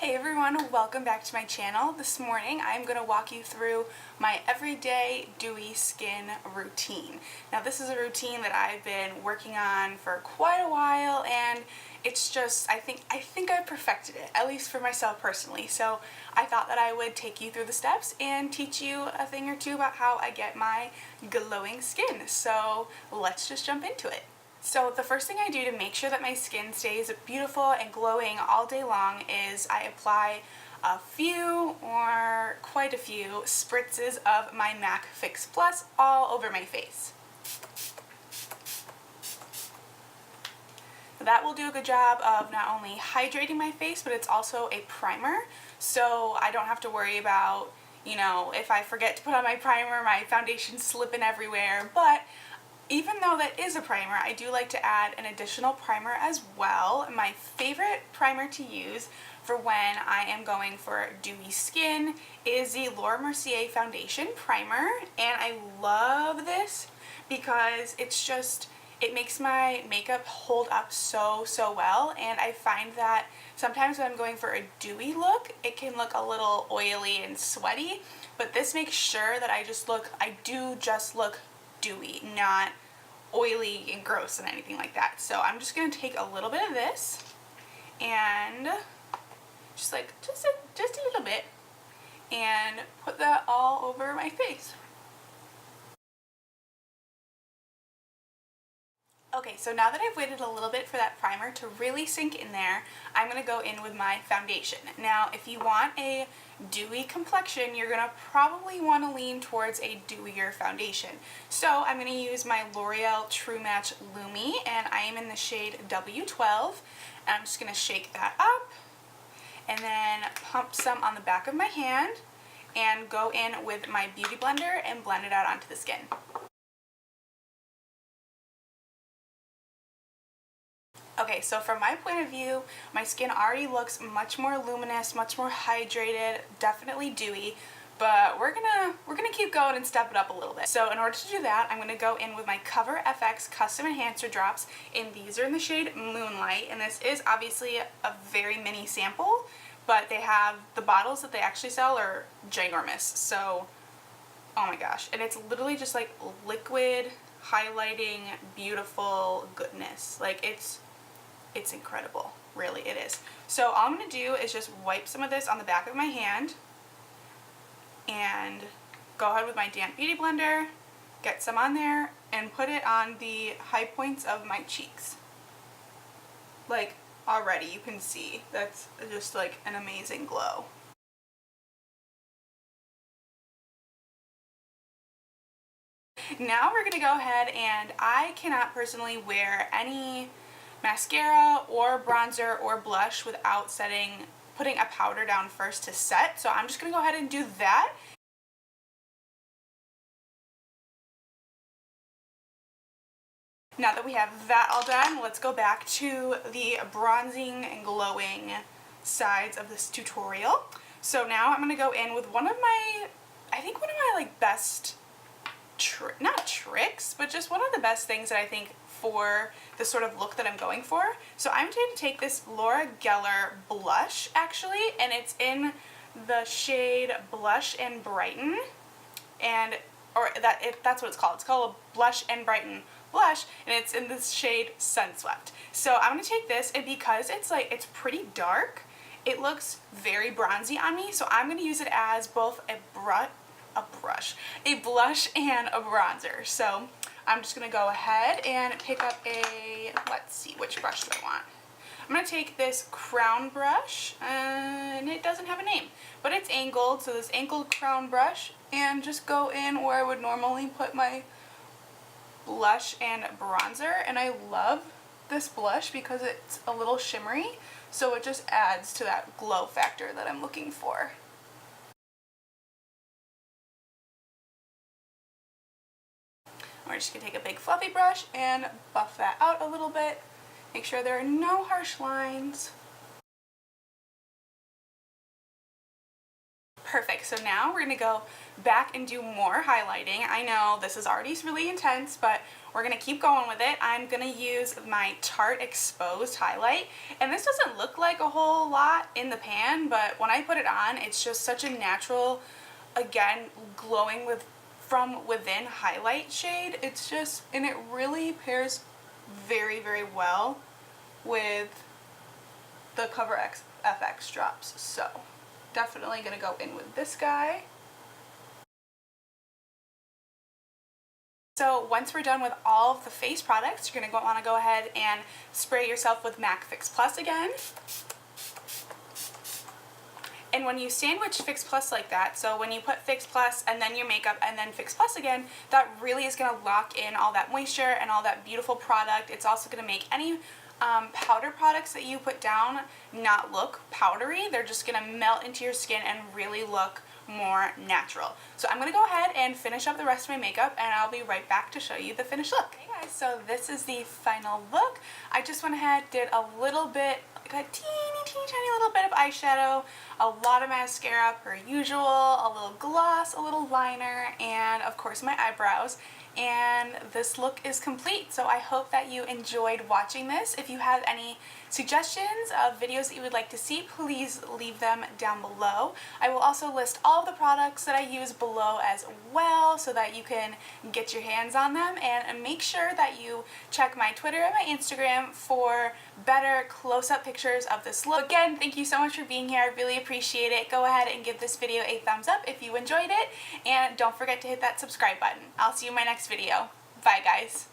Hey everyone, welcome back to my channel. This morning I'm going to walk you through my everyday dewy skin routine. Now this is a routine that I've been working on for quite a while, and it's just, I think I've perfected it, at least for myself personally. So I thought that I would take you through the steps and teach you a thing or two about how I get my glowing skin. So let's just jump into it. So the first thing I do to make sure that my skin stays beautiful and glowing all day long is I apply a few or quite a few spritzes of my MAC Fix Plus all over my face. That will do a good job of not only hydrating my face, but it's also a primer, so I don't have to worry about, if I forget to put on my primer, my foundation slipping everywhere. But even though that is a primer, I do like to add an additional primer as well. My favorite primer to use for when I am going for dewy skin is the Laura Mercier Foundation Primer, and I love this because it makes my makeup hold up so well, and I find that sometimes when I'm going for a dewy look, it can look a little oily and sweaty, but this makes sure that I do just look dewy, not oily and gross and anything like that. So I'm just going to take a little bit of this and just a little bit and put that all over my face. Okay, so now that I've waited a little bit for that primer to really sink in there, I'm going to go in with my foundation. Now, if you want a dewy complexion, you're going to probably want to lean towards a dewier foundation. So I'm going to use my L'Oreal True Match Lumi, and I am in the shade W12. And I'm just going to shake that up and then pump some on the back of my hand and go in with my beauty blender and blend it out onto the skin. Okay, so from my point of view, my skin already looks much more luminous, much more hydrated, definitely dewy, but we're gonna keep going and step it up a little bit. So in order to do that, I'm gonna go in with my Cover FX Custom Enhancer Drops, and these are in the shade Moonlight, and this is obviously a very mini sample, but the bottles that they actually sell are ginormous, so oh my gosh. And it's literally just like liquid, highlighting, beautiful goodness. Like it's incredible, really, it is. So all I'm going to do is just wipe some of this on the back of my hand and go ahead with my damp beauty blender, get some on there, and put it on the high points of my cheeks. Like, already you can see that's just like an amazing glow. Now we're going to go ahead, and I cannot personally wear any mascara or bronzer or blush without putting a powder down first to set. So I'm just going to go ahead and do that. Now that we have that all done, let's go back to the bronzing and glowing sides of this tutorial. So now I'm going to go in with one of my best not tricks, but just one of the best things that I think for the sort of look that I'm going for. So I'm going to take this Laura Geller blush, actually, and it's in the shade Blush and Brighten, that's what it's called. It's called a Blush and Brighten blush, and it's in this shade Sunswept. So I'm going to take this, and because it's pretty dark, it looks very bronzy on me, so I'm going to use it as both a blush and a bronzer. So I'm just going to go ahead and pick up let's see, which brush do I want? I'm going to take this crown brush, and it doesn't have a name, but it's angled, so this angled crown brush, and just go in where I would normally put my blush and bronzer. And I love this blush because it's a little shimmery, so it just adds to that glow factor that I'm looking for. We're just going to take a big fluffy brush and buff that out a little bit. Make sure there are no harsh lines. Perfect. So now we're going to go back and do more highlighting. I know this is already really intense, but we're going to keep going with it. I'm going to use my Tarte Exposed highlight, and this doesn't look like a whole lot in the pan, but when I put it on, it's just such a natural, again, glowing from within highlight shade. It's just, and it really pairs very, very well with the Cover FX drops. So definitely gonna go in with this guy. So once we're done with all of the face products, you're gonna want to go ahead and spray yourself with MAC Fix Plus again. And when you sandwich Fix Plus like that, so when you put Fix Plus and then your makeup and then Fix Plus again, that really is going to lock in all that moisture and all that beautiful product. It's also going to make any powder products that you put down not look powdery. They're just going to melt into your skin and really look more natural. So I'm going to go ahead and finish up the rest of my makeup, and I'll be right back to show you the finished look. Hey guys, so this is the final look. I just went ahead, did a little bit, like a teeny tiny little bit of eyeshadow, a lot of mascara per usual, a little gloss, a little liner, and of course my eyebrows. And this look is complete. So I hope that you enjoyed watching this. If you have any suggestions of videos that you would like to see, please leave them down below. I will also list all of the products that I use below as well so that you can get your hands on them, and make sure that you check my Twitter and my Instagram for better close-up pictures of this look. Again, thank you so much for being here. I really appreciate it. Go ahead and give this video a thumbs up if you enjoyed it, and don't forget to hit that subscribe button. I'll see you in my next video. Bye guys.